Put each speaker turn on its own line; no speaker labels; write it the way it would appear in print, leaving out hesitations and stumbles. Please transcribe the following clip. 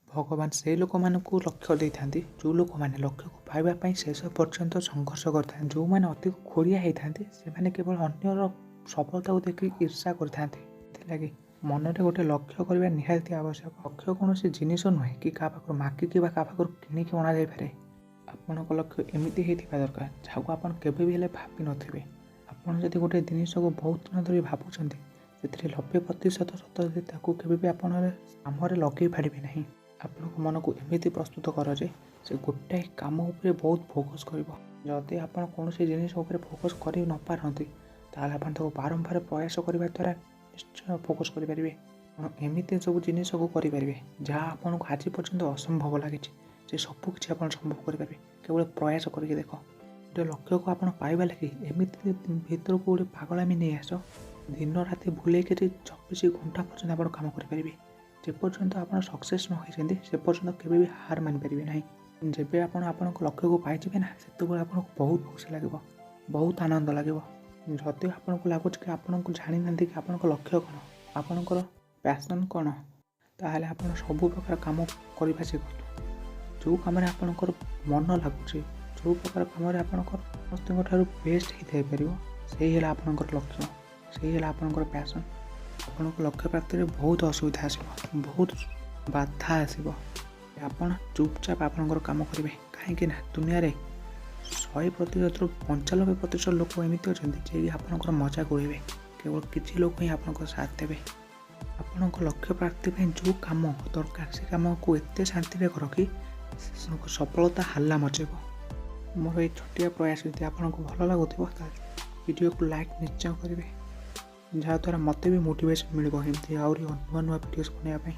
भगवान से लोक मानक लक्ष्य दे था जो लोक मैंने लक्ष्य को पाइबापी शेष पर्यंत संघर्ष करते जो मैंने अधिक खोड़िया होता से केवल अन्यर सफलता को देखिए ईर्षा करते मनरे गोटे लक्ष्य करने निहाती आवश्यक। लक्ष्य कौन जिनिस नुहे कि क्या पाखर मागिकी किणिकी अणा जापे। आपण लक्ष्य एमती होता दरकार जहाँ आप केवे भावी नथिबे। आपड़ जब गोटे जिनिस को बहुत दिन धरी भावुं से 90% सत केवे आप लगे पारे ना। आपण मन को एमती प्रस्तुत कर से गोटाए कम उपर बहुत फोकस कर। जदि आप कौन जिनिस फोकस कर न पारती आप बारंबार प्रयास करने द्वारा निश्चय फोकस करेंगे। एमती सब जिनिस को करेंगे जहाँ आपको आज पर्यंत असंभव लगे से सबकि आप संभव करेंगे केवल प्रयास करके देख। गोटे लक्ष्य को आप पाइबा लगे एमती भर को गोटे पागलामी नहीं आस दिन राति भूल 24 घंटा पर्यटन आप कम करेंगे। जेपर्यंत आप सक्सेस न होती से पर्यटन केवे भी हार मानि पारे ना। जब आप लक्ष्य को पाइबे ना से आपको बहुत खुशी लगे बहुत आनंद लगे। जदि आपको लगुच कि आपको जानी ना कि आप लक्ष्य कौन आपणकर पैशन कौन ताहले आप सब प्रकार कम करने शिखु। जो कम आपणकर मन लगुच जो प्रकार कम समस्त बेस्ट ही पार से आपणकर लक्ष्य से आपणकर पैशन। आपण लक्ष्य प्राप्ति में बहुत असुविधा आसो बहुत बाधा आसो। आप चुपचाप आपणकर कम करेंगे कहीं दुनिया 100% 95% लोक एमती अच्छा जी आपणकर मजाक उड़े केवल किसी लोग ही आपको साथ देवे। आपण लक्ष्य प्राप्ति जो कम दरकार से कम को एत शांति कर कि सफलता हाल्ला मचेब। मोर ये छोटिया प्रयास यदि आपको भल लगुव वीडियो को लाइक निश्चय करेंगे जहाँद्वारा मत भी मोटिवेशन मिल आहुरी नुआ नुआ वीडियोस बनाने।